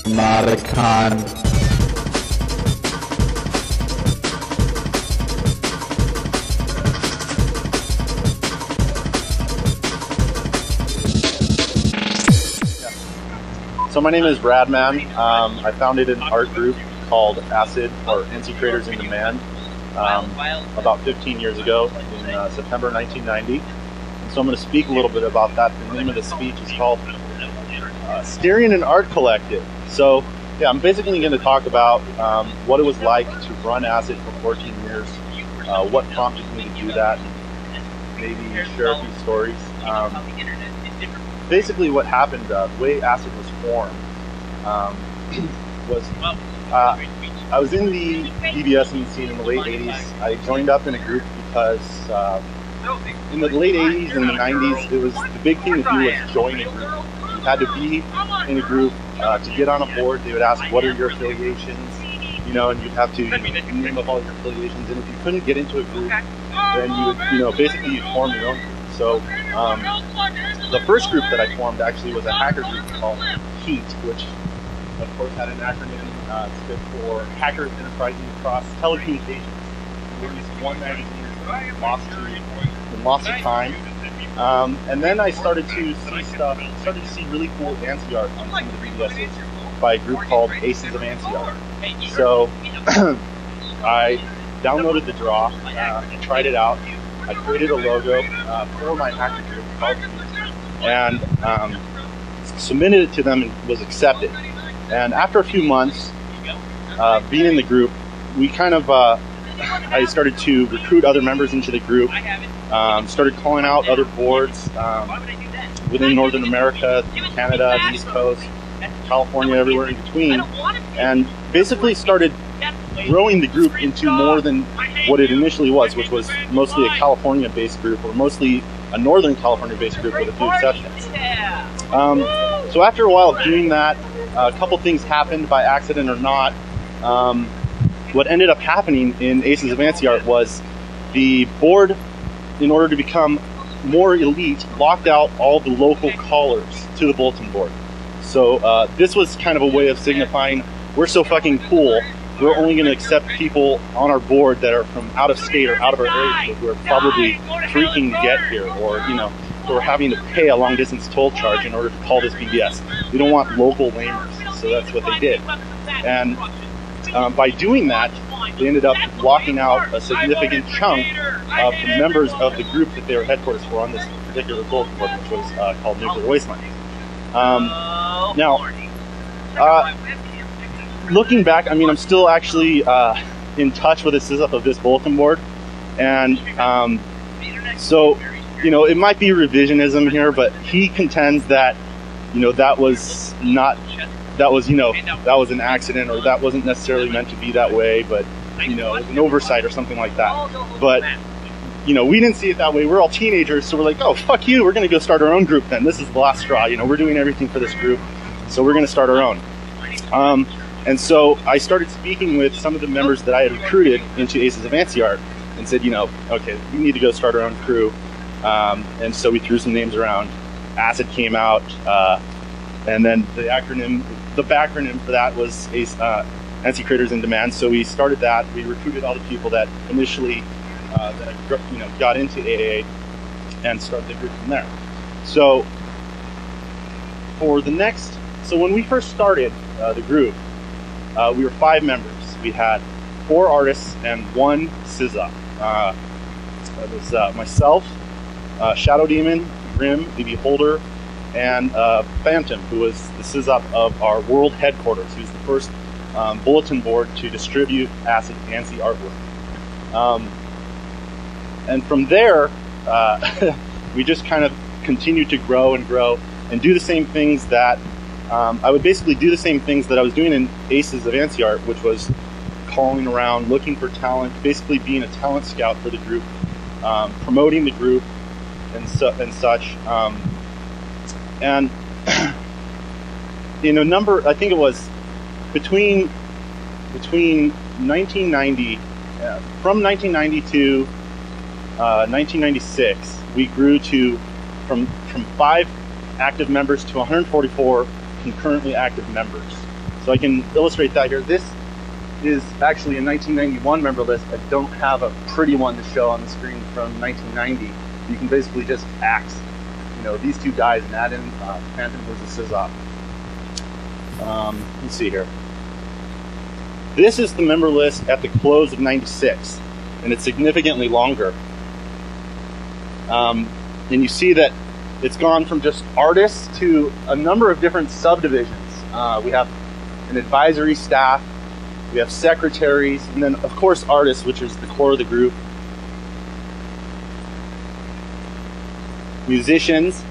NOTACON. So my name is Bradman. I founded an art group called Acid, or NC Creators in Demand, about 15 years ago in September 1990. And so I'm going to speak a little bit about that. The name of the speech is called Steering an Art Collective. So yeah, I'm basically going to talk about what it was like to run Acid for 14 years, what prompted me to do that, and maybe share a few stories. Basically what happened, the way Acid was formed, was I was in the BBSing scene in the late 80s. I joined up in a group because in the late 80s and the 90s, it was the big thing to do was join a group. You had to be in a group to get on a board. They would ask, what are your affiliations? You know, and you'd have to name up all your affiliations. And if you couldn't get into a group, then you would, basically you'd form your own group. So the first group that I formed actually was a hacker group called HEAT, which of course had an acronym. It stood for Hackers Enterprising Across Telecommunications. We released one magazine and lost to time. And then I started to see really cool ANSI art on some of the BBSs by a group called Aces of ANSI Art. So I downloaded the draw, tried it out. I created a logo for my hacker group called HEAT, and submitted it to them and was accepted. And after a few months being in the group, we kind of I started to recruit other members into the group, started calling out other boards within Northern America, Canada, the East Coast, California, everywhere in between, and basically started growing the group into more than what it initially was, which was mostly a California-based group, or mostly a Northern California-based group with a few exceptions. So after a while of doing that, a couple things happened by accident or not. What ended up happening in Aces of ANSI Art was the board, in order to become more elite, locked out all the local callers to the bulletin board. So this was kind of a way of signifying, we're so fucking cool, we're only going to accept people on our board that are from out of state or out of our area who are probably freaking to get here, or who are having to pay a long distance toll charge in order to call this BBS. We don't want local lamers, so that's what they did. And by doing that, they ended up locking out a significant chunk of the members of the group that they were headquarters for on this particular bulletin board, which was called Nuclear Wasteland. Now, looking back, I mean, I'm still actually in touch with the SysUp of this bulletin board, and so it might be revisionism here, but he contends that that was an accident, or that wasn't necessarily meant to be that way, but it was an oversight or something like that. But we didn't see it that way. We're all teenagers, so we're like, oh, fuck you, we're gonna go start our own group then. This is the last straw. We're doing everything for this group, so we're gonna start our own. And so I started speaking with some of the members that I had recruited into Aces of ANSI Art and said, okay, we need to go start our own crew. And so we threw some names around. Acid came out, and then the backronym for that was NC Creators in Demand. So we started that. We recruited all the people that initially got into AAA and started the group from there. So when we first started the group, we were 5 members. We had 4 artists and 1 SysUp. It was myself, Shadow Demon, Grim, the Beholder, and Phantom, who was the SysUp of our world headquarters. He was the first bulletin board to distribute Acid ANSI artwork. And from there, we just kind of continued to grow and do the same things that I would basically do the same things that I was doing in Aces of ANSI Art, which was calling around, looking for talent, basically being a talent scout for the group, promoting the group, and such. And I think it was between 1990, from 1990 to 1996, we grew from 5 active members to 144 concurrently active members. So I can illustrate that here. This is actually a 1991 member list. I don't have a pretty one to show on the screen from 1990. You can basically just axe, these two guys and add in Phantom versus Scizop. Let's see here. This is the member list at the close of '96, and it's significantly longer. And you see that it's gone from just artists to a number of different subdivisions. We have an advisory staff, we have secretaries, and then of course artists, which is the core of the group. Musicians,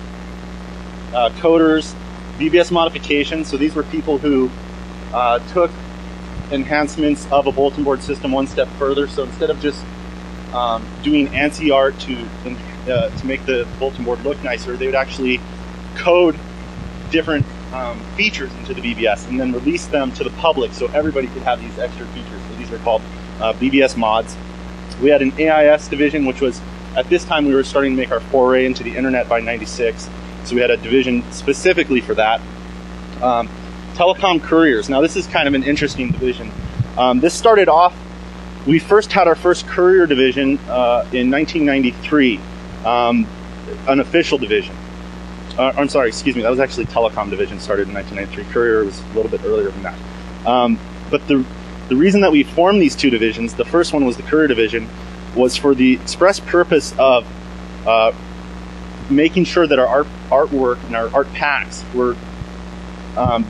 coders, BBS modifications. So these were people who took enhancements of a bulletin board system one step further. So instead of just doing ANSI art to make the bulletin board look nicer, they would actually code different features into the BBS and then release them to the public so everybody could have these extra features. So these are called BBS mods. We had an AIS division, which was, at this time, we were starting to make our foray into the internet by '96. So we had a division specifically for that. Telecom couriers. Now this is kind of an interesting division. This started off, we first had our first courier division in 1993, an official division. I'm sorry, excuse me, that was actually telecom division, started in 1993. Courier was a little bit earlier than that. But the reason that we formed these two divisions, the first one was the courier division, was for the express purpose of making sure that our artwork and our art packs were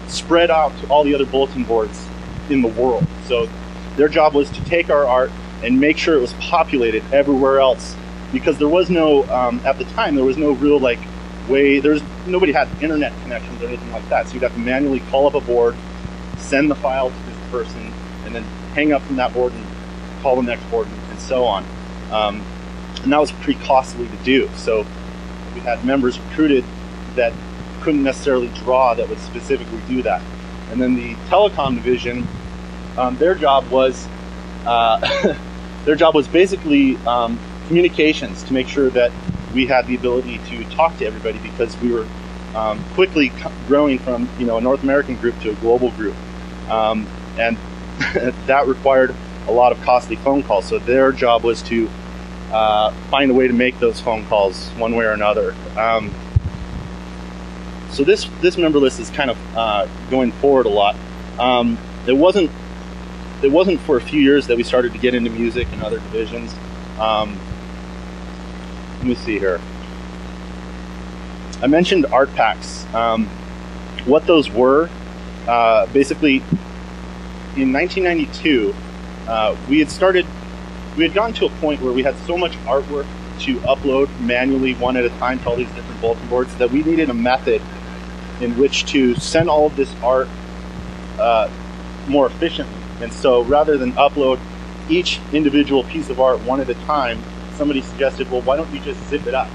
spread out to all the other bulletin boards in the world. So their job was to take our art and make sure it was populated everywhere else, because there was no, at the time, there was no real way, nobody had internet connections or anything like that. So you'd have to manually call up a board, send the file to this person, and then hang up from that board and call the next board and so on. And that was pretty costly to do. So we had members recruited that couldn't necessarily draw that would specifically do that. And then the telecom division, their job was basically communications, to make sure that we had the ability to talk to everybody, because we were quickly growing from a North American group to a global group, and that required a lot of costly phone calls. So their job was to find a way to make those phone calls one way or another. So this member list is kind of going forward a lot. It wasn't for a few years that we started to get into music and other divisions. Let me see here. I mentioned art packs. What those were, basically, in 1992, we had gotten to a point where we had so much artwork to upload manually one at a time to all these different bulletin boards that we needed a method in which to send all of this art more efficiently. And so rather than upload each individual piece of art one at a time, somebody suggested, well, why don't you just zip it up?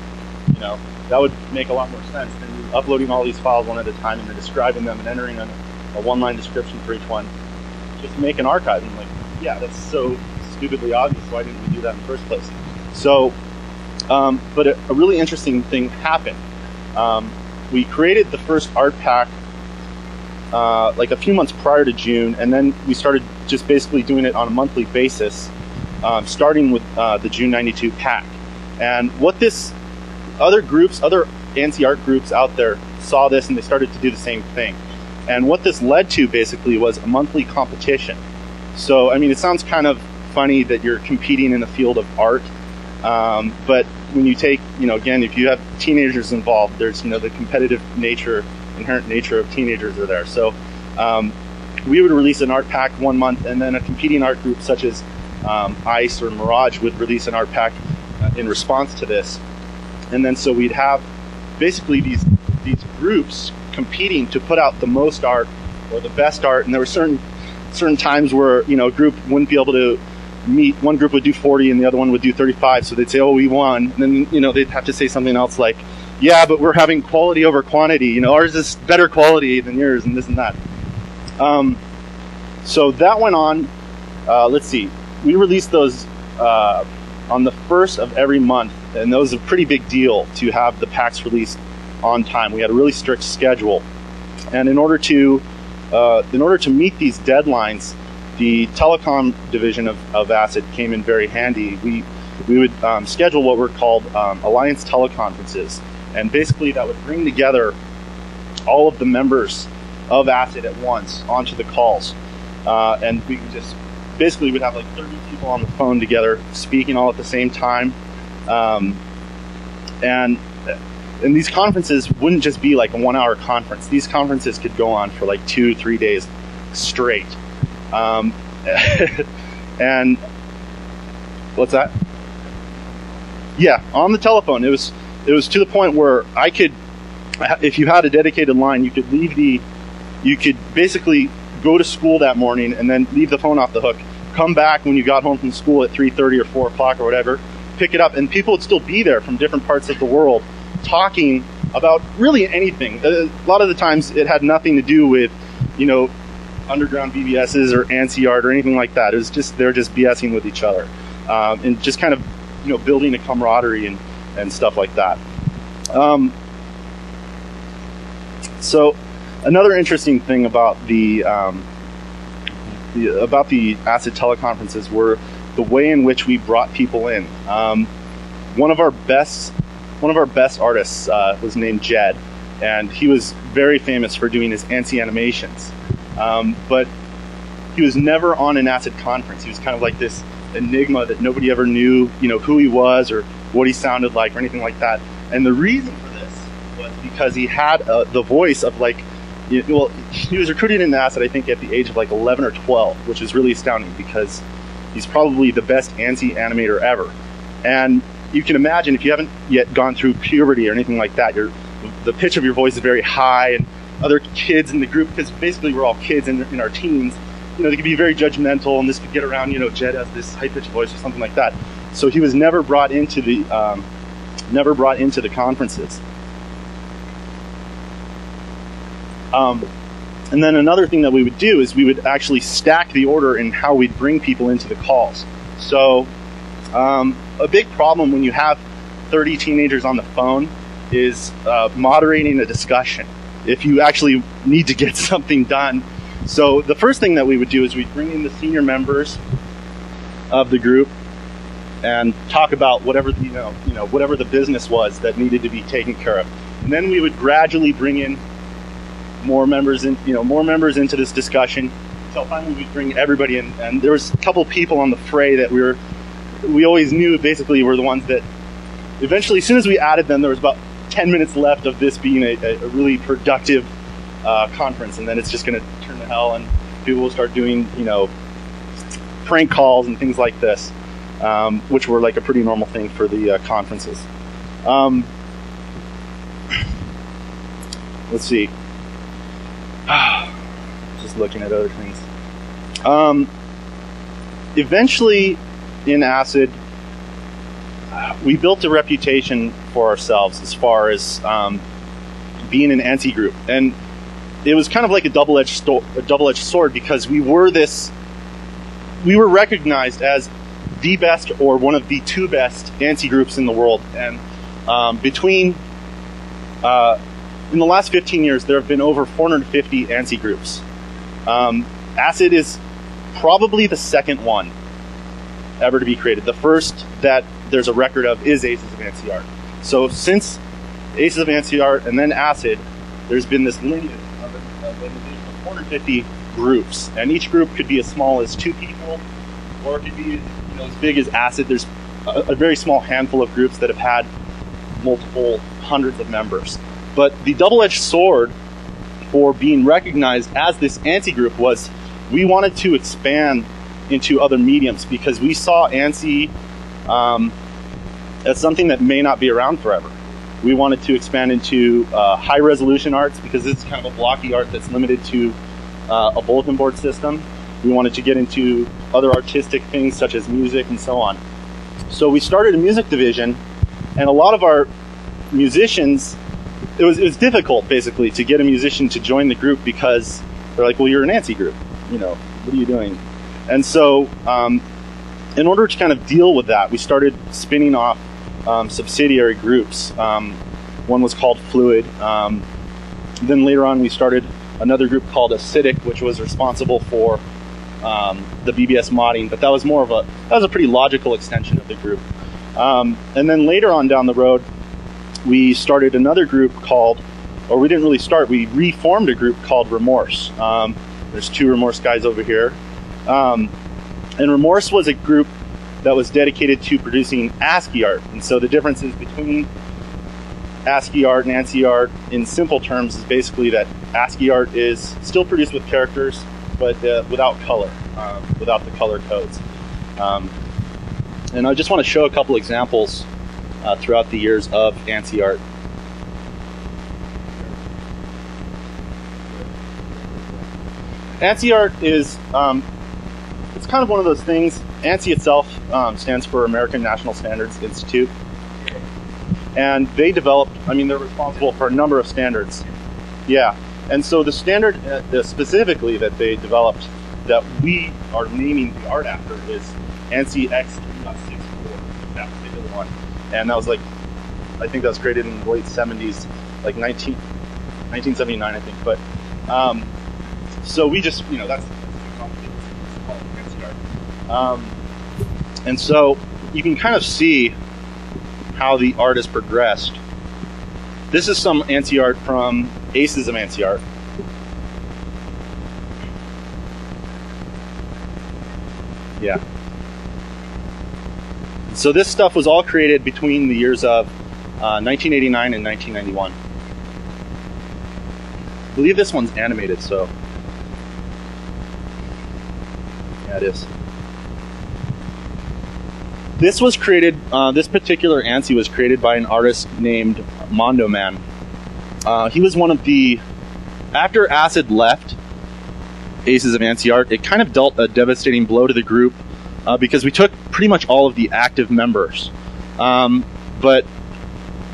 That would make a lot more sense than uploading all these files one at a time and then describing them and entering a one-line description for each one. Just make an archive. And yeah, that's so stupidly obvious. Why didn't we do that in the first place? So, but a really interesting thing happened. We created the first art pack a few months prior to June, and then we started just basically doing it on a monthly basis, starting with the June '92 pack. And what other ANSI art groups out there saw this, and they started to do the same thing. And what this led to basically was a monthly competition. So, I mean, it sounds kind of funny that you're competing in the field of art, but when you take, again, if you have teenagers involved, there's, the competitive nature, inherent nature of teenagers are there. So we would release an art pack one month, and then a competing art group such as ICE or Mirage would release an art pack in response to this. And then so we'd have basically these groups competing to put out the most art or the best art, and there were certain times where a group wouldn't be able to meet. One group would do 40 and the other one would do 35, so they'd say, oh, we won, and then they'd have to say something else like, yeah, but we're having quality over quantity, ours is better quality than yours, and this and that. So that went on. Let's see, we released those on the first of every month, and that was a pretty big deal to have the packs released on time. We had a really strict schedule, and in order to in order to meet these deadlines, the telecom division of ACID came in very handy. We would schedule what were called Alliance teleconferences, and basically that would bring together all of the members of ACID at once onto the calls, and we could just basically would have like 30 people on the phone together speaking all at the same time, and these conferences wouldn't just be like a 1 hour conference. These conferences could go on for like 2-3 days straight. And what's that? Yeah, on the telephone. It was to the point where I could, if you had a dedicated line, you could basically go to school that morning and then leave the phone off the hook, come back when you got home from school at 3:30 or 4 o'clock or whatever, pick it up, and people would still be there from different parts of the world talking about really anything. A lot of the times it had nothing to do with, underground BBSs or ANSI art or anything like that. It was just, they're just BSing with each other, and just kind of, building a camaraderie and stuff like that. So another interesting thing about the ACID teleconferences were the way in which we brought people in. One of our best artists was named Jed, and he was very famous for doing his ANSI animations. But he was never on an ACID conference. He was kind of like this enigma that nobody ever knew, who he was or what he sounded like or anything like that. And the reason for this was because he had the voice of he was recruited into ACID, I think, at the age of like 11 or 12, which is really astounding because he's probably the best ANSI animator ever. And you can imagine, if you haven't yet gone through puberty or anything like that, the pitch of your voice is very high, and other kids in the group, because basically we're all kids in our teens, they could be very judgmental, and this could get around, Jed has this high-pitched voice or something like that. So he was never brought into the conferences. And then another thing that we would do is we would actually stack the order in how we'd bring people into the calls. So a big problem when you have 30 teenagers on the phone is moderating a discussion if you actually need to get something done. So the first thing that we would do is we'd bring in the senior members of the group and talk about whatever whatever the business was that needed to be taken care of. And then we would gradually bring in more members into this discussion until finally we'd bring everybody in. And there was a couple people on the fray that we always knew basically were the ones that eventually, as soon as we added them, there was about 10 minutes left of this being a really productive conference, and then it's just going to turn to hell, and people will start doing prank calls and things like this, which were like a pretty normal thing for the conferences. Let's see. Just looking at other things. Eventually, in ACID, we built a reputation for ourselves as far as being an ANSI group, and it was kind of like a double-edged sword, because we were recognized as the best or one of the 2 best ANSI groups in the world. And in the last 15 years, there have been over 450 ANSI groups. ACID is probably the second one ever to be created. The first that there's a record of is Aces of ANSI Art. So since Aces of ANSI Art and then ACID, there's been this lineage of 450 groups, and each group could be as small as 2 people, or it could be as big as ACID. There's a very small handful of groups that have had multiple hundreds of members. But the double-edged sword for being recognized as this ANSI group was we wanted to expand into other mediums, because we saw ANSI as something that may not be around forever. We wanted to expand into high-resolution arts, because it's kind of a blocky art that's limited to a bulletin board system. We wanted to get into other artistic things such as music and so on. So we started a music division, and a lot of our musicians, it was difficult basically to get a musician to join the group, because they're like, well, you're an ANSI group, what are you doing? And so in order to kind of deal with that, we started spinning off subsidiary groups. One was called Fluid. Then later on we started another group called Acidic, which was responsible for the BBS modding, but that was a pretty logical extension of the group. And then later on down the road, we started another group called, or we didn't really start, we reformed a group called Remorse. There's two Remorse guys over here. And Remorse was a group that was dedicated to producing ASCII art. And so the differences between ASCII art and ANSI art in simple terms is basically that ASCII art is still produced with characters, but without color, without the color codes. And I just want to show a couple examples throughout the years of ANSI art. ANSI art is, it's kind of one of those things. ANSI itself stands for American National Standards Institute. And they developed, I mean, they're responsible for a number of standards. Yeah, and so the standard specifically that they developed that we are naming the art after is ANSI X3.64, that particular one. And that was like, I think that was created in the late 70s, like 1979, I think. But, so we just, you know, that's complicated. It's called ANSI art. And so you can kind of see how the art has progressed. This is some ANSI art from Aces of ANSI art. Yeah. So this stuff was all created between the years of 1989 and 1991. I believe this one's animated, so yeah, it is. This was created, this particular ANSI was created by an artist named Mondo Man. He was one of the, after Acid left Aces of ANSI art, it kind of dealt a devastating blow to the group because we took pretty much all of the active members. But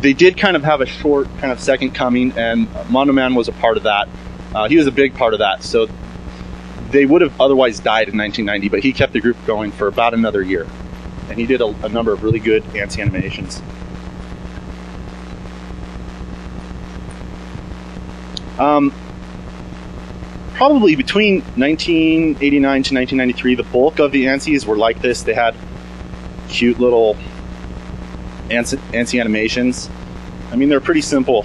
they did kind of have a short kind of second coming, and Mondo Man was a part of that. He was a big part of that. So they would have otherwise died in 1990, but he kept the group going for about another year. And he did a number of really good ANSI animations. Probably between 1989 to 1993, the bulk of the ANSIs were like this. They had cute little ANSI animations. I mean, they're pretty simple.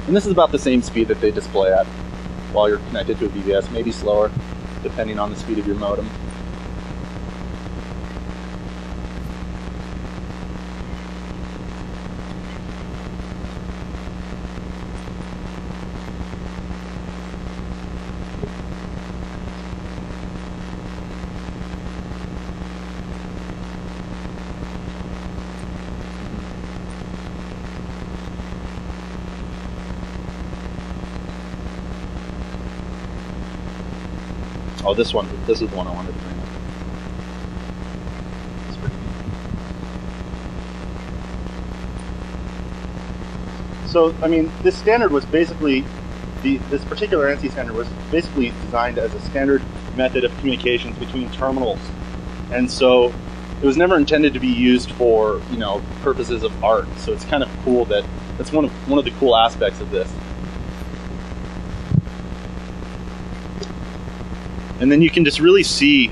And this is about the same speed that they display at while you're connected to a BBS, maybe slower, depending on the speed of your modem. Oh, this is the one I wanted to bring up. It's pretty neat. So, I mean, this standard was basically, this particular ANSI standard was basically designed as a standard method of communications between terminals. And so it was never intended to be used for, you know, purposes of art. So it's kind of cool that, that's one of the cool aspects of this. And then you can just really see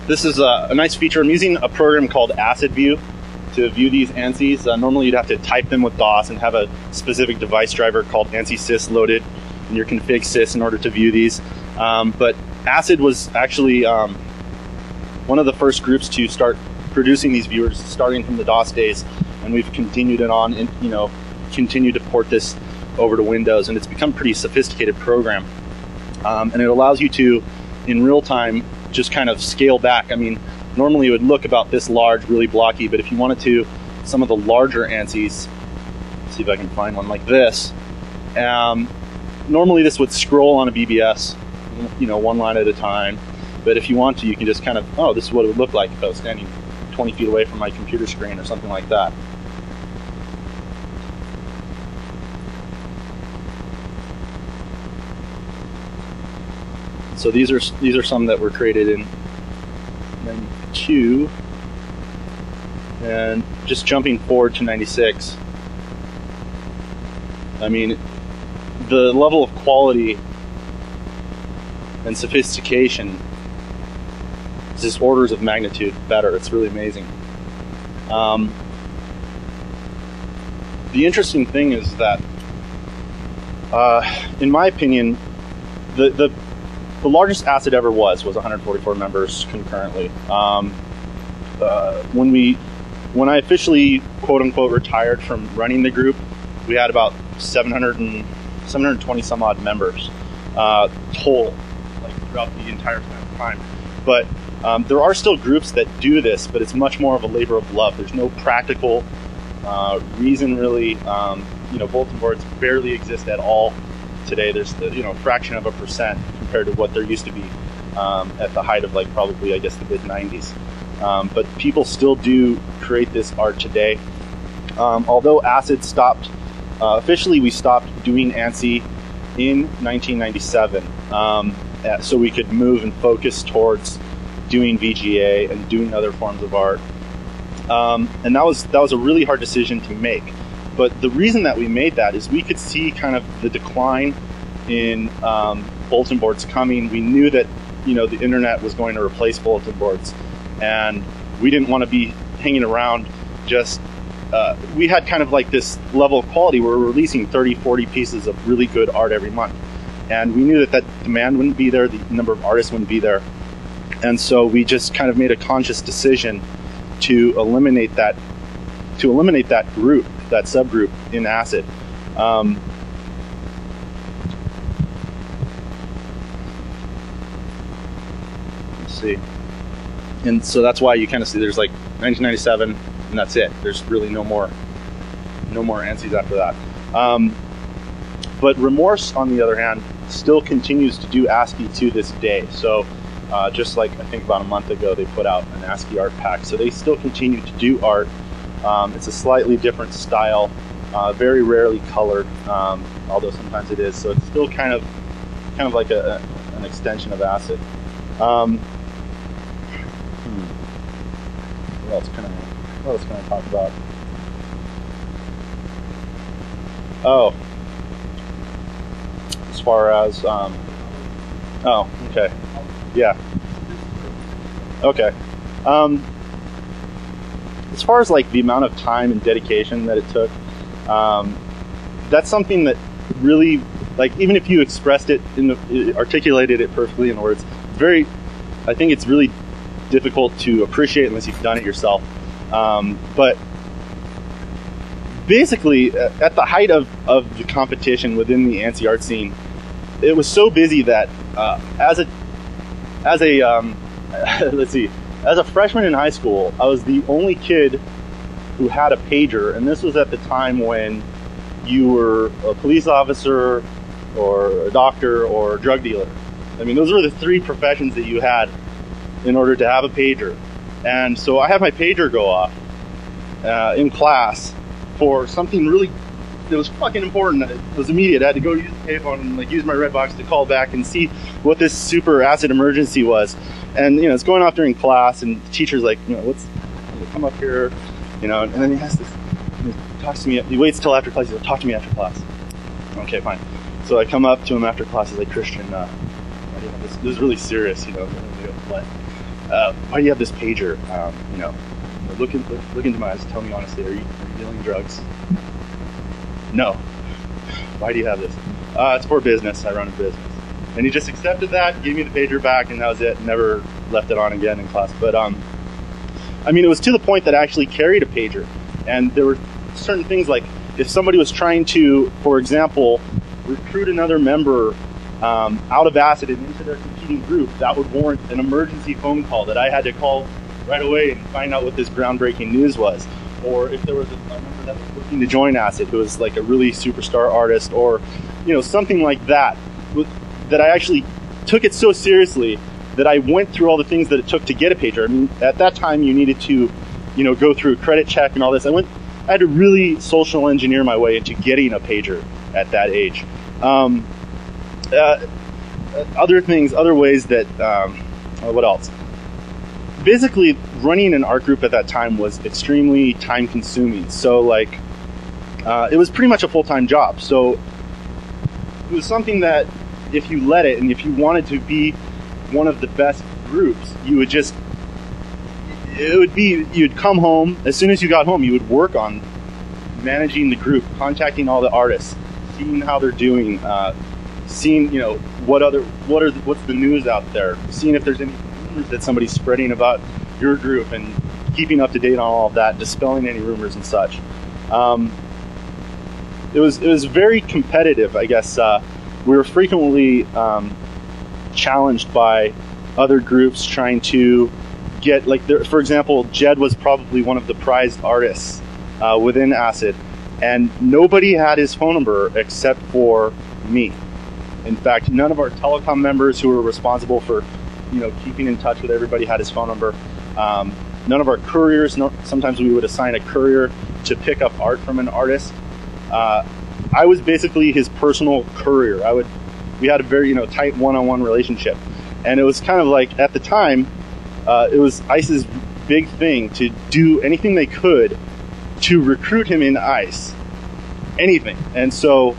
this is a nice feature. I'm using a program called Acid View to view these ANSIs. Normally you'd have to type them with DOS and have a specific device driver called ANSI sys loaded in your config sys in order to view these. But Acid was actually one of the first groups to start producing these viewers starting from the DOS days. And we've continued it on, and you know, continued to port this over to Windows, and it's become a pretty sophisticated program. And it allows you to, in real time, just kind of scale back. I mean, normally it would look about this large, really blocky, but if you wanted to, some of the larger ANSIs, see if I can find one like this. Normally this would scroll on a BBS, you know, one line at a time. But if you want to, you can just kind of, oh, this is what it would look like if I was standing 20 feet away from my computer screen or something like that. So these are some that were created in 92, and just jumping forward to 96. I mean, the level of quality and sophistication is just orders of magnitude better. It's really amazing. The interesting thing is that, in my opinion, the largest ACID ever was 144 members concurrently. When I officially, quote unquote, retired from running the group, we had about 720 some odd members total, like throughout the entire time. But there are still groups that do this, but it's much more of a labor of love. There's no practical reason really. Bulletin boards barely exist at all today. There's a fraction of a percent compared to what there used to be at the height of probably, I guess, the mid 90s. But people still do create this art today. Although ACID stopped, officially we stopped doing ANSI in 1997, so we could move and focus towards doing VGA and doing other forms of art. And that was a really hard decision to make. But the reason that we made that is we could see kind of the decline in bulletin boards coming. We knew that the internet was going to replace bulletin boards, and we didn't want to be hanging around just we had kind of this level of quality where we're releasing 30-40 pieces of really good art every month, and we knew that demand wouldn't be there, the number of artists wouldn't be there, and so we just kind of made a conscious decision to eliminate that group, that subgroup in ACID. Let's see. And so that's why you kind of see there's 1997, and that's it. There's really no more ANSIs after that. But Remorse, on the other hand, still continues to do ASCII to this day. So just I think about a month ago, they put out an ASCII art pack. So they still continue to do art. It's a slightly different style, very rarely colored, although sometimes it is. So it's still kind of like an extension of ACID. What else can I talk about? Oh, as far as oh, okay, yeah, okay. As far as the amount of time and dedication that it took, that's something that really, even if you expressed it articulated it perfectly in words, I think it's really difficult to appreciate unless you've done it yourself. But basically, at the height of the competition within the ANSI art scene, it was so busy that as a freshman in high school, I was the only kid who had a pager, and this was at the time when you were a police officer or a doctor or a drug dealer. I mean, those were the three professions that you had in order to have a pager. And so I had my pager go off in class for something really, it was fucking important. It was immediate. I had to go use the payphone and use my Redbox to call back and see what this super ACID emergency was. And it's going off during class, and the teacher's come up here, and then he has this, he talks to me, he waits till after class, he's like, talk to me after class. Okay, fine. So I come up to him after class, he's like, Christian, this is really serious, what? Why do you have this pager? Look into my eyes, tell me honestly, are you dealing drugs? No. Why do you have this? It's for business, I run a business. And he just accepted that, gave me the pager back, and that was it. Never left it on again in class. But it was to the point that I actually carried a pager. And there were certain things like, if somebody was trying to, for example, recruit another member out of ACID and into their competing group, that would warrant an emergency phone call that I had to call right away and find out what this groundbreaking news was. Or if there was a member that was looking to join ACID who was a really superstar artist, or something like that, that I actually took it so seriously that I went through all the things that it took to get a pager. I mean, at that time you needed to go through a credit check and all this. I had to really social engineer my way into getting a pager at that age. other things, other ways that, what else? Basically, running an art group at that time was extremely time consuming. So like, it was pretty much a full-time job. So it was something that if you let it, and if you wanted to be one of the best groups, you would just, you'd come home, as soon as you got home, you would work on managing the group, contacting all the artists, seeing how they're doing, seeing, you know, what's the news out there, seeing if there's any rumors that somebody's spreading about your group, and keeping up to date on all of that, dispelling any rumors and such. It was very competitive, I guess. We were frequently challenged by other groups trying to get, like, for example, Jed was probably one of the prized artists within Acid, and nobody had his phone number except for me. In fact, none of our telecom members who were responsible for, you know, keeping in touch with everybody had his phone number. None of our couriers, sometimes we would assign a courier to pick up art from an artist. I was basically his personal courier. We had a very, you know, tight one-on-one relationship. And it was kind of like, at the time, it was ICE's big thing to do anything they could to recruit him in ICE. Anything. And so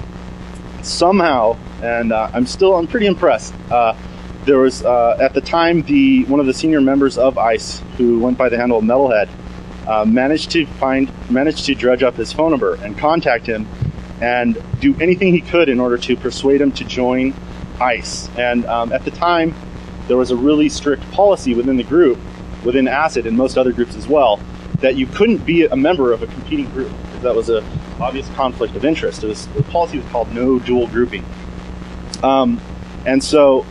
somehow, and I'm pretty impressed, there was, at the time, one of the senior members of ICE, who went by the handle of Metalhead, managed to dredge up his phone number and contact him and do anything he could in order to persuade him to join ICE. And at the time, there was a really strict policy within the group, within Acid and most other groups as well, that you couldn't be a member of a competing group. That was an obvious conflict of interest. The policy was called no dual grouping. And so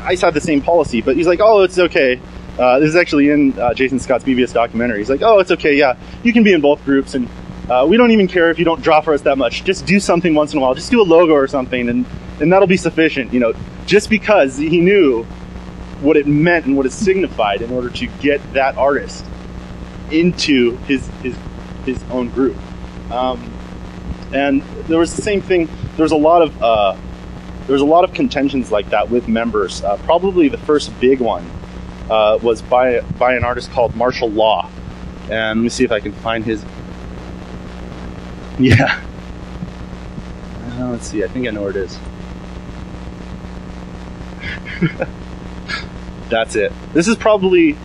ICE had the same policy, but he's like, oh, it's okay. This is actually in Jason Scott's BBS documentary. He's like, oh, it's okay, yeah, you can be in both groups, and we don't even care if you don't draw for us that much. Just do something once in a while. Just do a logo or something, and that'll be sufficient. You know, just because he knew what it meant and what it signified in order to get that artist into his own group. And there was the same thing. There was a lot of contentions like that with members. Probably the first big one was by an artist called Martial Law. And let me see if I can find his. Yeah. Let's see. I think I know where it is. That's it. This is probably.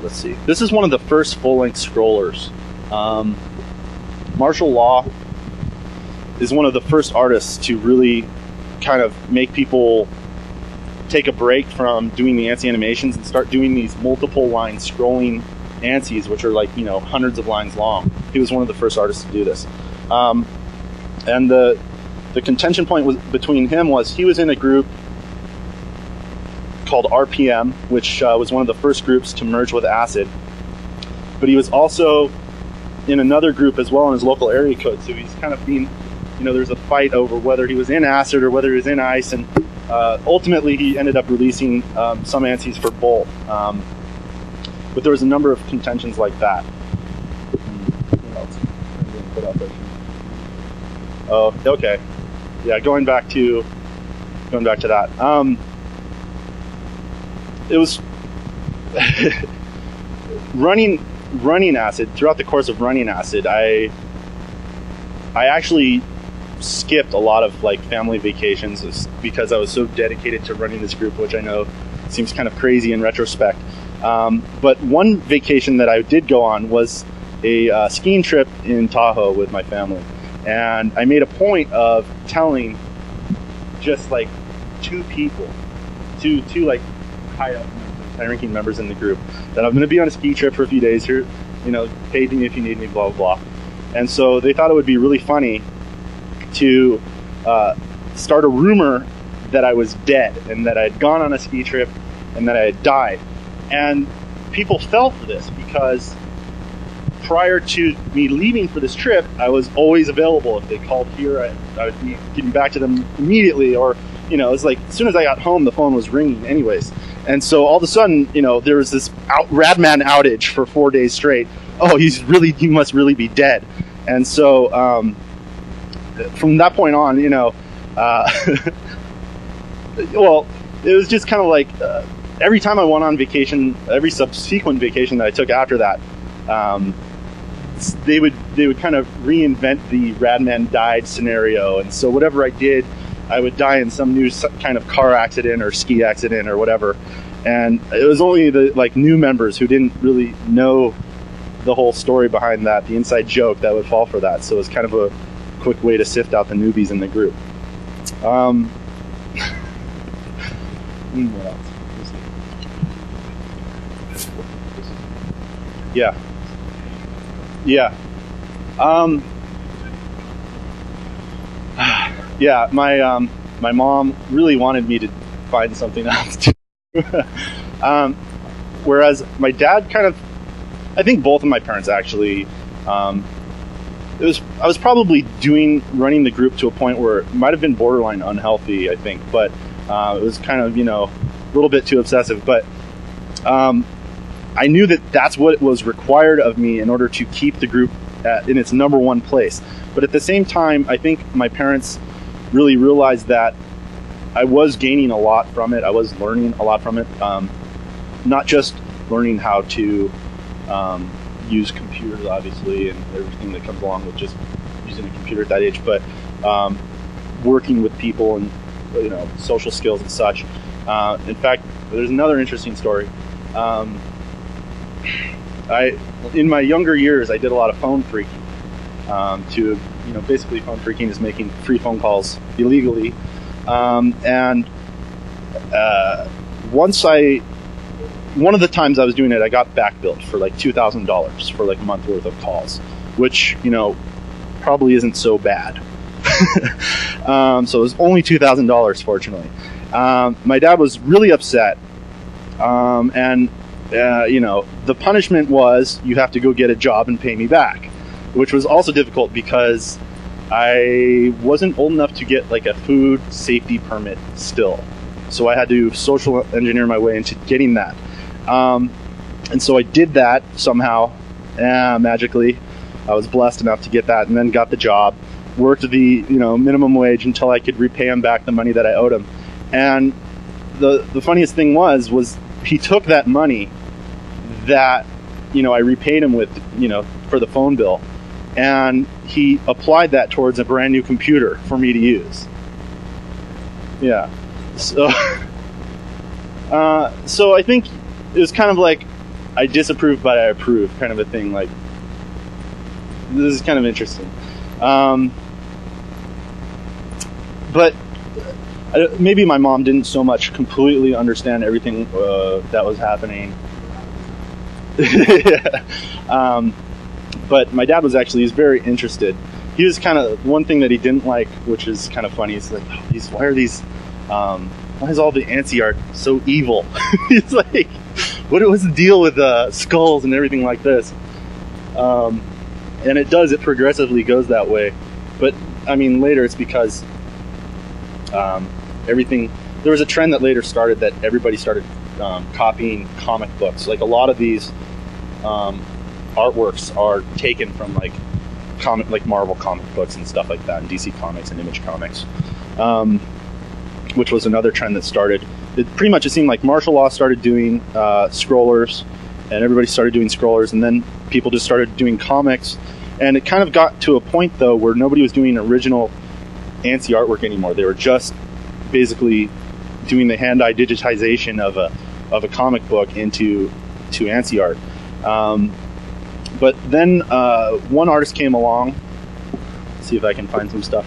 Let's see. This is one of the first full-length scrollers. Martial Law is one of the first artists to really kind of make people take a break from doing the ANSI animations and start doing these multiple line scrolling ANSIs, which are like, you know, hundreds of lines long. He was one of the first artists to do this. And the contention point between him was he was in a group called RPM, which was one of the first groups to merge with Acid. But he was also in another group as well in his local area code. So he's kind of being, you know, there's a fight over whether he was in Acid or whether he was in ICE. And ultimately he ended up releasing some ANSIs for both. But there was a number of contentions like that. What else? Put up there. Oh, okay. Yeah, going back to that. It was running Acid. Throughout the course of running Acid, I actually skipped a lot of like family vacations because I was so dedicated to running this group, which I know seems kind of crazy in retrospect. But one vacation that I did go on was a skiing trip in Tahoe with my family. And I made a point of telling just like two like high up, high-ranking members in the group that I'm going to be on a ski trip for a few days here, you know, pay me if you need me, blah, blah, blah. And so they thought it would be really funny to start a rumor that I was dead and that I had gone on a ski trip and that I had died. And people fell for this because prior to me leaving for this trip, I was always available. If they called here, I would be getting back to them immediately. Or, you know, it's like as soon as I got home, the phone was ringing anyways. And so all of a sudden, you know, there was this Radman outage for 4 days straight. Oh, he must really be dead. And so from that point on, you know, Well, it was just kind of like every time I went on vacation, every subsequent vacation that I took after that, they would kind of reinvent the Radman died scenario, and so whatever I did, I would die in some new kind of car accident or ski accident or whatever. And it was only the new members who didn't really know the whole story behind that, the inside joke, that would fall for that. So it was kind of a quick way to sift out the newbies in the group. What else? Yeah. Yeah, my mom really wanted me to find something else to do. Whereas my dad kind of, I think both of my parents actually, I was probably running the group to a point where it might have been borderline unhealthy, I think, but it was kind of, a little bit too obsessive. But I knew that that's what was required of me in order to keep the group in its number one place. But at the same time, I think my parents really realized that I was gaining a lot from it. I was learning a lot from it. Not just learning how to use computers, obviously, and everything that comes along with just using a computer at that age, but working with people and social skills and such. In fact, there's another interesting story. In my younger years, I did a lot of phone phreaking. Basically phone phreaking is making free phone calls illegally. And one of the times I was doing it, I got back billed for like $2,000 for like a month worth of calls, which, probably isn't so bad. So it was only $2,000, fortunately. My dad was really upset. The punishment was you have to go get a job and pay me back, which was also difficult because I wasn't old enough to get like a food safety permit still. So I had to social engineer my way into getting that. And so I did that somehow, magically. I was blessed enough to get that, and then got the job, worked the minimum wage until I could repay him back the money that I owed him. And the funniest thing was he took that money that I repaid him with for the phone bill, and he applied that towards a brand new computer for me to use. Yeah. So so I think it was kind of like I disapprove but I approve kind of a thing. Like, this is kind of interesting. But maybe my mom didn't so much completely understand everything that was happening. Yeah. But my dad was he's very interested. He was kind of, one thing that he didn't like, which is kind of funny, is like, why is all the ANSI art so evil? He's like, what was the deal with skulls and everything like this? And it progressively goes that way. But I mean, later it's because there was a trend that later started that everybody started copying comic books. Like, a lot of these artworks are taken from like Marvel comic books and stuff like that, and DC Comics and Image Comics, which was another trend that started. It seemed like martial law started doing scrollers, and everybody started doing scrollers, and then people just started doing comics, and it kind of got to a point though where nobody was doing original ANSI artwork anymore. They were just basically doing the hand-eye digitization of a comic book into ANSI art. But then one artist came along. Let's see if I can find some stuff.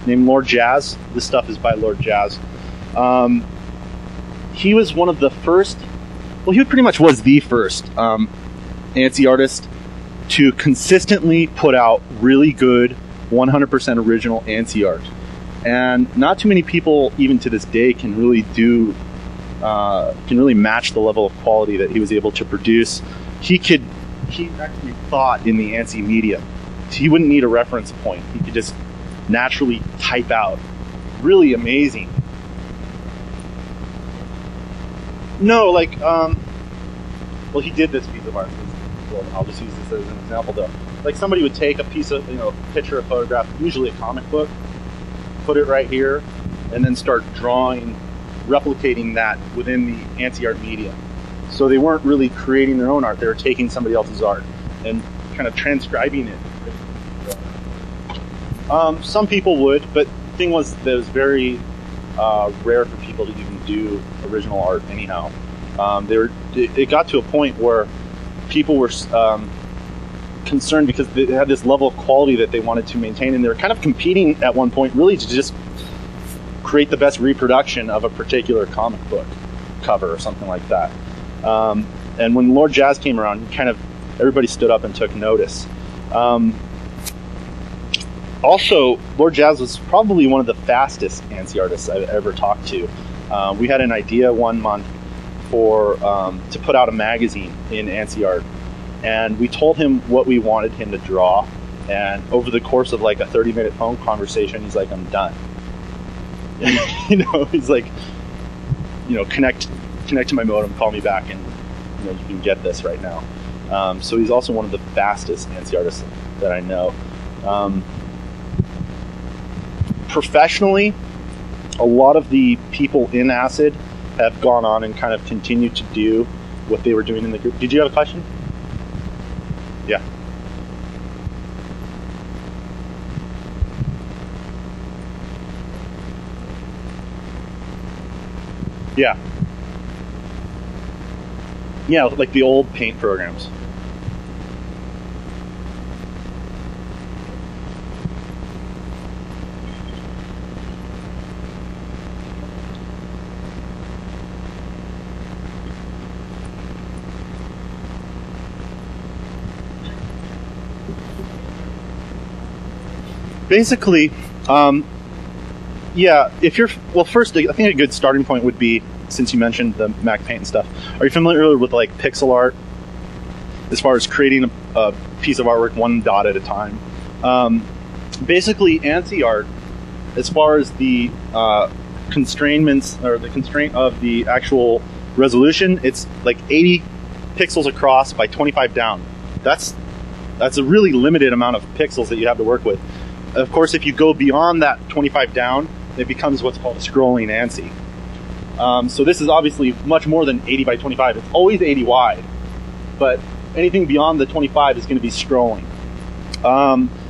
Named Lord Jazz. This stuff is by Lord Jazz. He was one of the first. Well, he pretty much was the first ANSI artist to consistently put out really good 100% original ANSI art. And not too many people, even to this day, can really match the level of quality that he was able to produce. He actually thought in the ANSI medium. He wouldn't need a reference point. He could just naturally type out really amazing. No, well, he did this piece of art. Well, I'll just use this as an example, though. Like, somebody would take a piece of, picture, a photograph, usually a comic book, put it right here, and then start drawing, replicating that within the ANSI art medium. So they weren't really creating their own art, they were taking somebody else's art and kind of transcribing it. Some people would, but the thing was that it was very rare for people to even do original art anyhow. It got to a point where people were concerned because they had this level of quality that they wanted to maintain, and they were kind of competing at one point really to just create the best reproduction of a particular comic book cover or something like that. And when Lord Jazz came around, everybody stood up and took notice. Also, Lord Jazz was probably one of the fastest ANSI artists I've ever talked to. We had an idea one month to put out a magazine in ANSI art, and we told him what we wanted him to draw, and over the course of like a 30-minute phone conversation, he's like, I'm done. He's like, connect to my modem, call me back, and you can get this right now. So he's also one of the fastest ANSI artists that I know. Professionally, a lot of the people in ACID have gone on and kind of continued to do what they were doing in the group. Did you have a question? Yeah. Yeah. Yeah, like the old paint programs. Basically, yeah, first, I think a good starting point would be, since you mentioned the Mac Paint and stuff, are you familiar with like pixel art as far as creating a piece of artwork one dot at a time? Basically, ANSI art, as far as the constraints or the constraint of the actual resolution, it's like 80 pixels across by 25 down. That's a really limited amount of pixels that you have to work with. Of course, if you go beyond that 25 down, it becomes what's called a scrolling ANSI. So this is obviously much more than 80 by 25. It's always 80 wide, but anything beyond the 25 is going to be scrolling.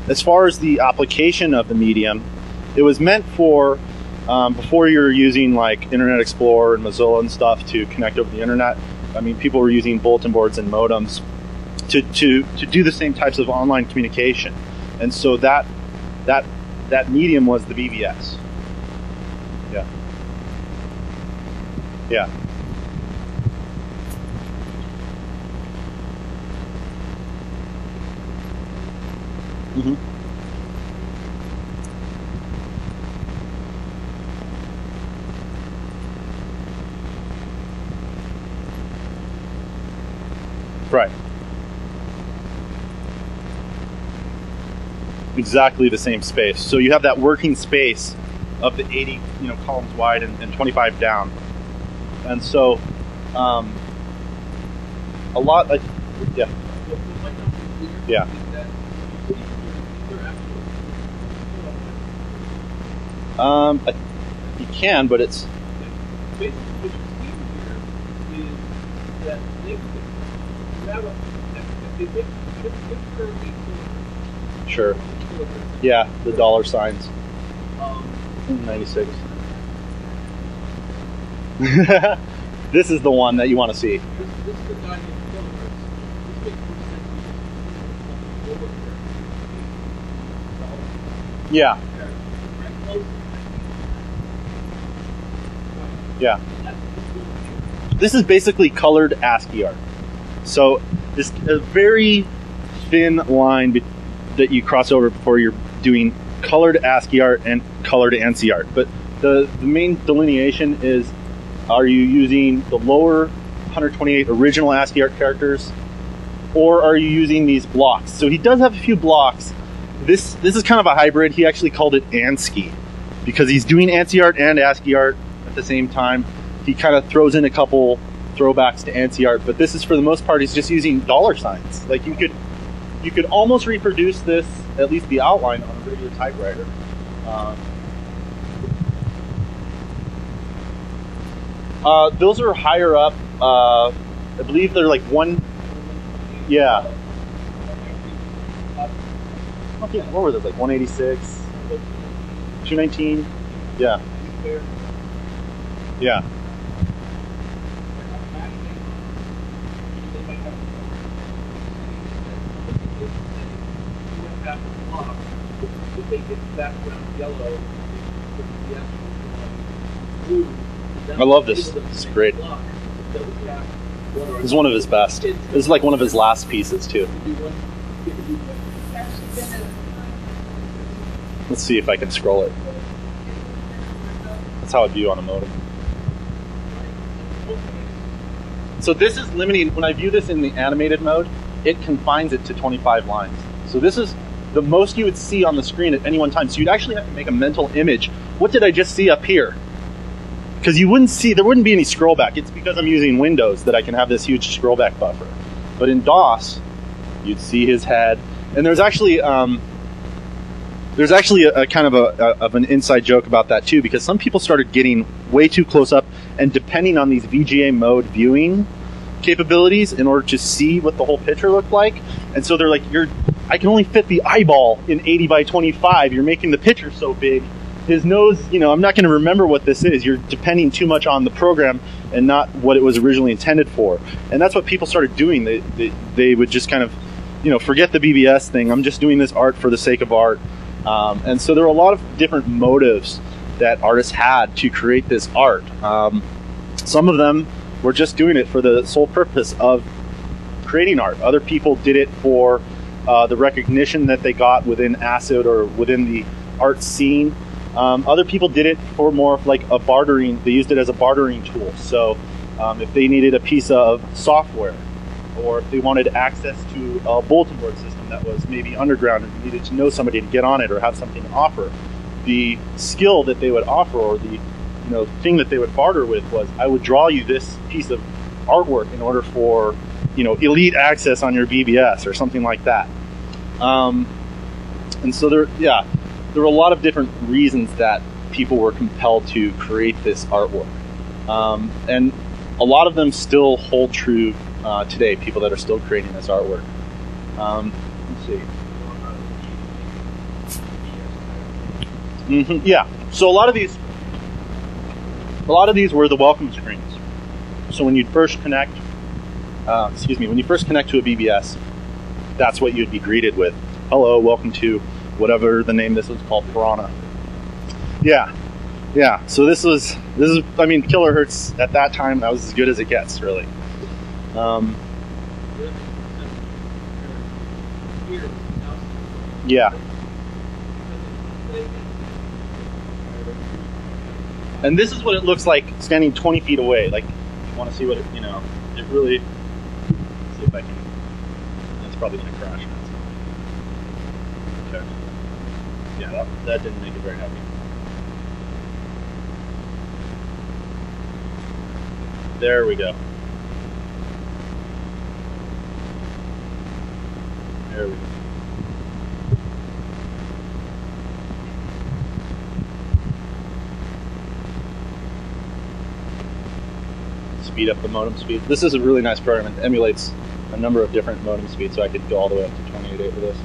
As far as the application of the medium, it was meant for before you're using like Internet Explorer and Mozilla and stuff to connect over the internet. I mean, people were using bulletin boards and modems to do the same types of online communication, and so that medium was the BBS. Yeah. Yeah. Mm-hmm. Right. Exactly the same space. So you have that working space of the 80, columns wide and 25 down. And so, a lot, yeah. Yeah. You can, but it's. Basically, what you're seeing here is that you have a Sure. Yeah, the dollar signs. 96. This is the one that you want to see. This is the 98 kilohertz. This makes more sense. Yeah. Yeah. This is basically colored ASCII art. So it's a very thin line that you cross over before you're doing colored ASCII art and colored ANSI art. But the main delineation is, are you using the lower 128 original ASCII art characters, or are you using these blocks? So he does have a few blocks. This is kind of a hybrid. He actually called it ANSCII because he's doing ANSI art and ASCII art at the same time. He kind of throws in a couple throwbacks to ANSI art, but this is, for the most part, he's just using dollar signs. Like you could almost reproduce this, at least the outline, on a regular typewriter. Those are higher up. I believe they're like one. Yeah. Okay, what were those? Like 186, 219. Yeah. Yeah. I love this. This is great. This is one of his best. This is like one of his last pieces too. Let's see if I can scroll it. That's how I view on a modem. So this is limiting. When I view this in the animated mode, it confines it to 25 lines. So this is the most you would see on the screen at any one time. So you'd actually have to make a mental image. What did I just see up here? Because you wouldn't see, there wouldn't be any scroll back. It's because I'm using Windows that I can have this huge scroll back buffer. But in DOS, you'd see his head. And there's actually a kind of an inside joke about that too, because some people started getting way too close up and depending on these VGA mode viewing capabilities in order to see what the whole picture looked like. And so they're like, I can only fit the eyeball in 80 by 25. You're making the picture so big. His nose, I'm not going to remember what this is. You're depending too much on the program and not what it was originally intended for. And that's what people started doing. They would just kind of, forget the BBS thing. I'm just doing this art for the sake of art. And so there are a lot of different motives that artists had to create this art. Some of them were just doing it for the sole purpose of creating art. Other people did it for the recognition that they got within Acid or within the art scene. Other people did it for more of like a bartering. They used it as a bartering tool. So if they needed a piece of software, or if they wanted access to a bulletin board system that was maybe underground and needed to know somebody to get on it or have something to offer, the skill that they would offer or the thing that they would barter with was, I would draw you this piece of artwork in order for elite access on your BBS or something like that. And so there were a lot of different reasons that people were compelled to create this artwork. And a lot of them still hold true today, people that are still creating this artwork. Let's see. Yeah, so a lot of these were the welcome screens. So when you'd first connect, when you first connect to a BBS, that's what you'd be greeted with. Hello, welcome to whatever the name this was called, Piranha. Yeah. So this is kilohertz at that time, that was as good as it gets, really. Yeah. And this is what it looks like standing 20 feet away. Like, you want to see what it really. Let's see if I can. That's probably going to crash. Okay. Yeah, that didn't make it very happy. There we go. There we go. Speed up the modem speed. This is a really nice program. It emulates a number of different modem speeds, so I could go all the way up to 28.8 with this.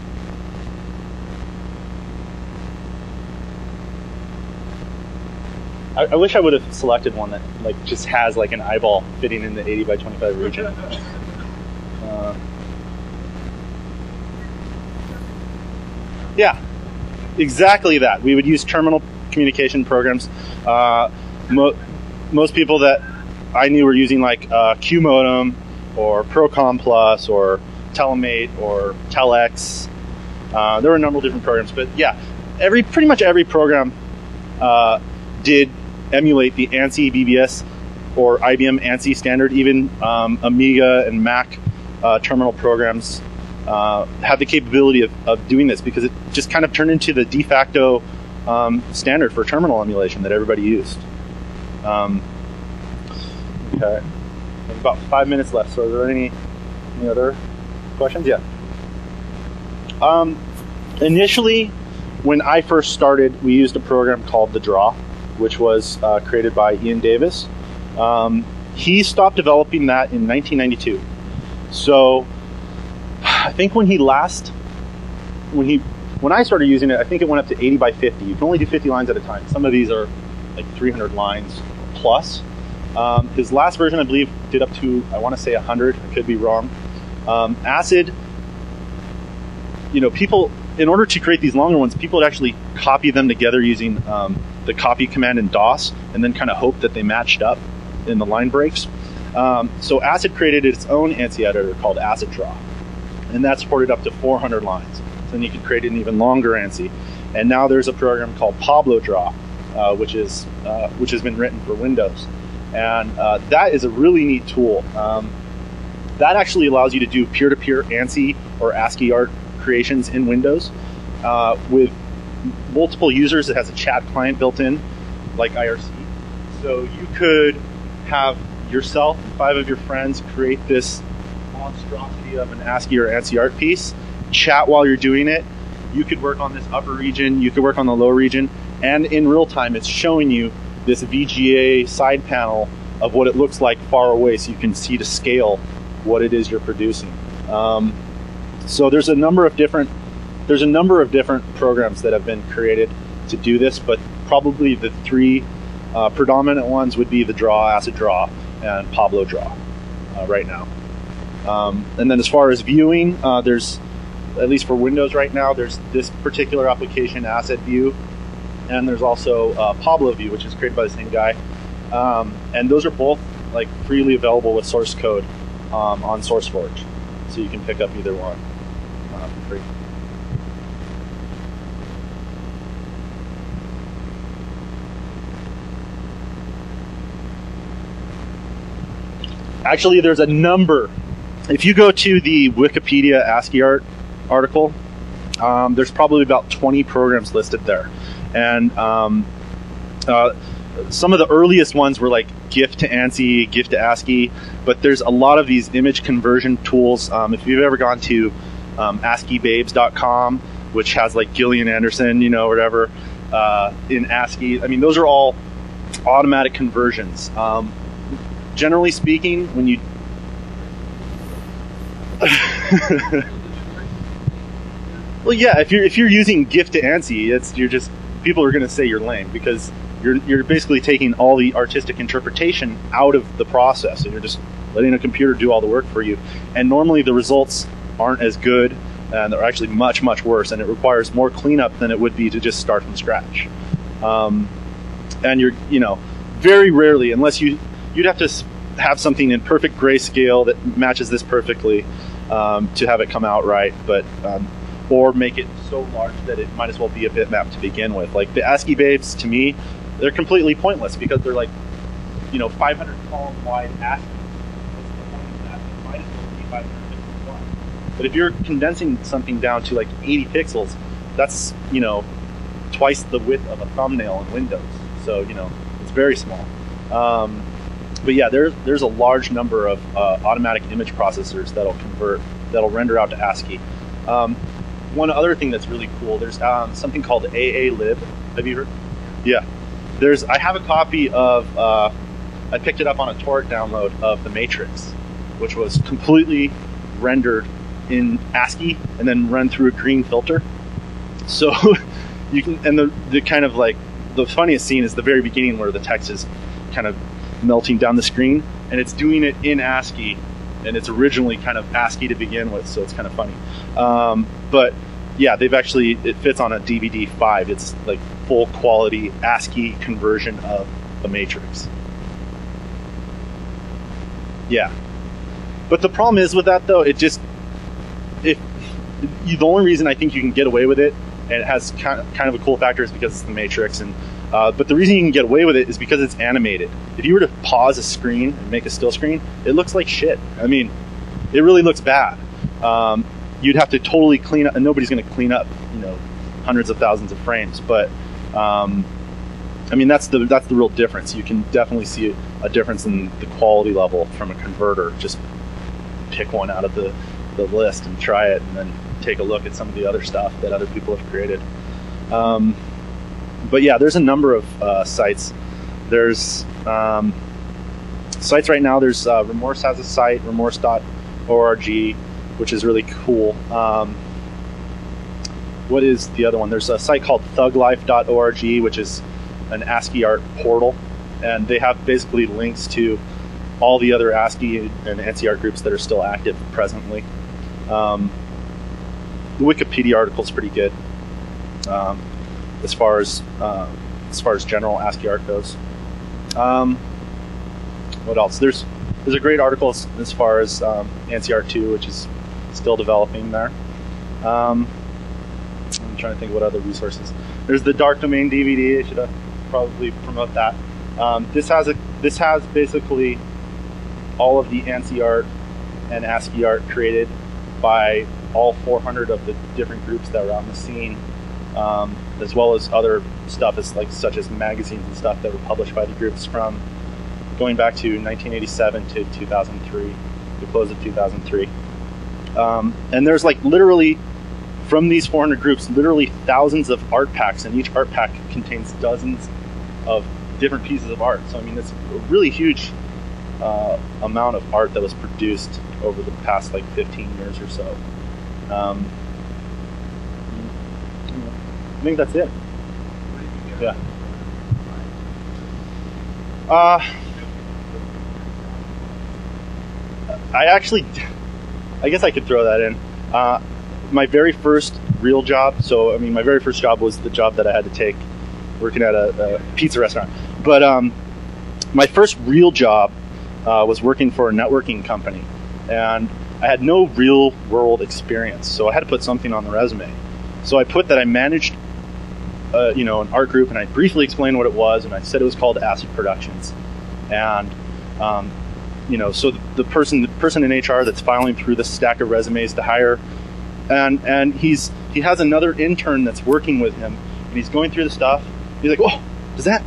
I wish I would have selected one that just has like an eyeball fitting in the 80 by 25 region. Yeah, exactly that. We would use terminal communication programs. Most people that I knew were using like Q modem or Procom Plus or Telemate or Telex. There were a number of different programs, but yeah, pretty much every program did emulate the ANSI BBS or IBM ANSI standard. Even Amiga and Mac terminal programs have the capability of doing this, because it just kind of turned into the de facto standard for terminal emulation that everybody used. Okay, we have about 5 minutes left, so are there any other questions? Yeah. Initially, when I first started, we used a program called The Draw, which was created by Ian Davis. He stopped developing that in 1992. So I think when I started using it, I think it went up to 80 by 50. You can only do 50 lines at a time. Some of these are like 300 lines plus. His last version, I believe, did up to, I want to say 100. I could be wrong. Acid, people, in order to create these longer ones, people would actually copy them together using the copy command in DOS, and then kind of hope that they matched up in the line breaks. So Acid created its own ANSI editor called Acid Draw, and that supported up to 400 lines. So then you could create an even longer ANSI. And now there's a program called Pablo Draw, which has been written for Windows, and that is a really neat tool. That actually allows you to do peer-to-peer ANSI or ASCII art creations in Windows with multiple users. It has a chat client built in, like IRC. So you could have yourself and 5 of your friends create this monstrosity of an ASCII or ANSI art piece, chat while you're doing it. You could work on this upper region, you could work on the lower region, and in real time it's showing you this VGA side panel of what it looks like far away, so you can see to scale what it is you're producing. So there's a number of different programs that have been created to do this, but probably the 3 predominant ones would be the Draw, Acid Draw, and Pablo Draw right now. And then as far as viewing, there's, at least for Windows right now, there's this particular application, Acid View, and there's also Pablo View, which is created by the same guy. And those are both like freely available with source code on SourceForge, so you can pick up either one for free. Actually, there's a number. If you go to the Wikipedia ASCII art article, there's probably about 20 programs listed there. And some of the earliest ones were like GIF to ANSI, GIF to ASCII, but there's a lot of these image conversion tools. If you've ever gone to ASCIIbabes.com, which has like Gillian Anderson, whatever, in ASCII, I mean, those are all automatic conversions. Generally speaking, when you well, yeah, if you're using GIF to ANSI, people are going to say you're lame, because you're basically taking all the artistic interpretation out of the process, and you're just letting a computer do all the work for you. And normally the results aren't as good, and they're actually much, much worse, and it requires more cleanup than it would be to just start from scratch. And you're, very rarely, unless you'd have to have something in perfect grayscale that matches this perfectly to have it come out right, but or make it so large that it might as well be a bitmap to begin with. Like the ASCII babes, to me, they're completely pointless because they're like, 500 column wide ASCII. What's the point of that? It might as well be 500 pixels wide. But if you're condensing something down to like 80 pixels, that's, twice the width of a thumbnail in Windows. So, it's very small. But yeah, there's a large number of automatic image processors that'll render out to ASCII. One other thing that's really cool, there's something called AAlib. Have you heard? Yeah. I have a copy of, I picked it up on a torrent download of The Matrix, which was completely rendered in ASCII and then run through a green filter. So you can, and the kind of like, the funniest scene is the very beginning where the text is kind of melting down the screen, and it's doing it in ASCII, and it's originally kind of ASCII to begin with, so it's kind of funny. But yeah, it fits on a DVD-5. It's like full quality ASCII conversion of The Matrix. Yeah. But the problem is with that though, the only reason I think you can get away with it, and it has kind of a cool factor, is because it's The Matrix, and but the reason you can get away with it is because it's animated. If you were to pause a screen and make a still screen, it looks like shit. I mean, it really looks bad. You'd have to totally clean up, and nobody's going to clean up, hundreds of thousands of frames. But I mean, that's the real difference. You can definitely see a difference in the quality level from a converter. Just pick one out of the list and try it, and then take a look at some of the other stuff that other people have created. But yeah, there's a number of sites. There's Sites right now, there's Remorse has a site, remorse.org, which is really cool. What is the other one? There's a site called thuglife.org, which is an ASCII art portal, and they have basically links to all the other ASCII and ANSI art groups that are still active presently. The Wikipedia article is pretty good as far as general ASCII art goes. What else? There's a great article as far as ANSI art 2, which is still developing there. I'm trying to think what other resources. There's the Dark Domain DVD. I should probably promote that. This has basically all of the ANSI art and ASCII art created by all 400 of the different groups that were on the scene, as well as other stuff such as magazines and stuff that were published by the groups from going back to 1987 to 2003, the close of 2003. And there's literally, from these 400 groups, literally thousands of art packs, and each art pack contains dozens of different pieces of art. So I mean, it's a really huge amount of art that was produced over the past 15 years or so. I think that's it. Yeah. I guess I could throw that in. My very first real job, so I mean, my very first job was the job that I had to take, working at a pizza restaurant. But my first real job was working for a networking company, and I had no real world experience, so I had to put something on the resume. So I put that I managed an art group, and I briefly explained what it was, and I said it was called Acid Productions. And so the person in HR that's filing through this stack of resumes to hire, and he has another intern that's working with him, and he's going through the stuff. He's like, "Oh, that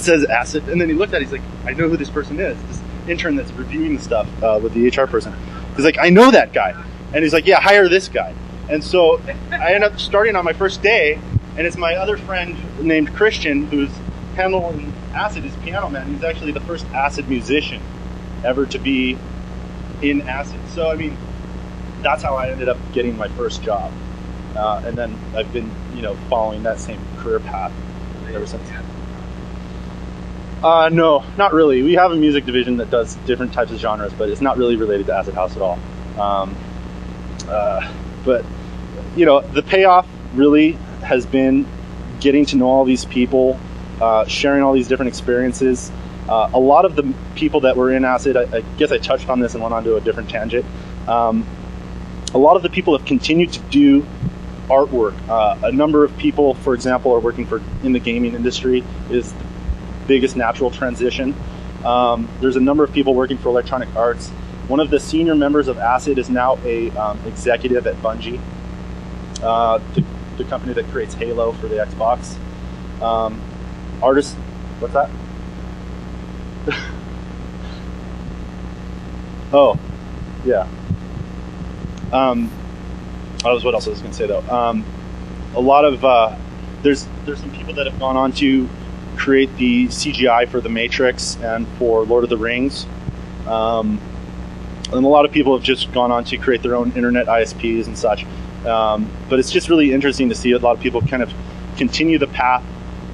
says Acid?" And then he looked at it, he's like, "I know who this person is, this intern that's reviewing the stuff with the HR person." He's like, "I know that guy." And he's like, "Yeah, hire this guy." And so I end up starting on my first day, and it's my other friend named Christian who's handling Acid, his piano man. He's actually the first Acid musician ever to be in Acid. So I mean, that's how I ended up getting my first job, and then I've been following that same career path ever since. No, not really. We have a music division that does different types of genres, but it's not really related to Acid House at all. But the payoff really has been getting to know all these people, sharing all these different experiences. A lot of the people that were in Acid, I guess I touched on this and went on to a different tangent. A lot of the people have continued to do artwork. A number of people, for example, are working in the gaming industry. Is the biggest natural transition. There's a number of people working for Electronic Arts. One of the senior members of Acid is now a executive at Bungie, the company that creates Halo for the Xbox. Artists, what's that? Oh, yeah. What else I was going to say though? A lot of there's some people that have gone on to create the CGI for The Matrix and for Lord of the Rings, and a lot of people have just gone on to create their own internet ISPs and such. But it's just really interesting to see a lot of people kind of continue the path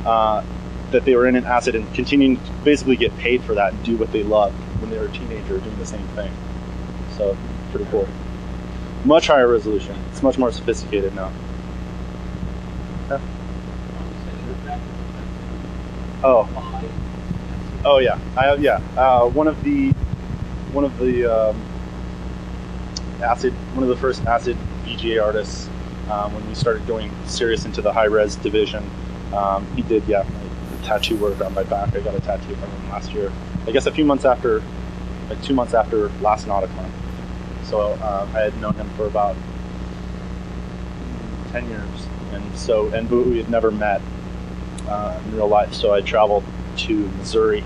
that they were in Acid and continuing to basically get paid for that and do what they loved when they were a teenager doing the same thing. So pretty cool. Much higher resolution. It's much more sophisticated now. Yeah. Oh yeah. I have one of the first Acid VGA artists when we started going serious into the high res division. He did the tattoo work on my back. I got a tattoo from him last year. I guess 2 months after last NOTACON. So I had known him for about 10 years, and we had never met in real life. So I traveled to Missouri,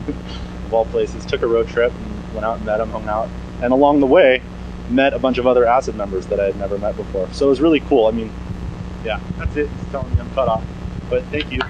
of all places, took a road trip and went out and met him, hung out, and along the way met a bunch of other Acid members that I had never met before. So it was really cool. I mean, yeah, that's it. He's telling me I'm cut off, but thank you.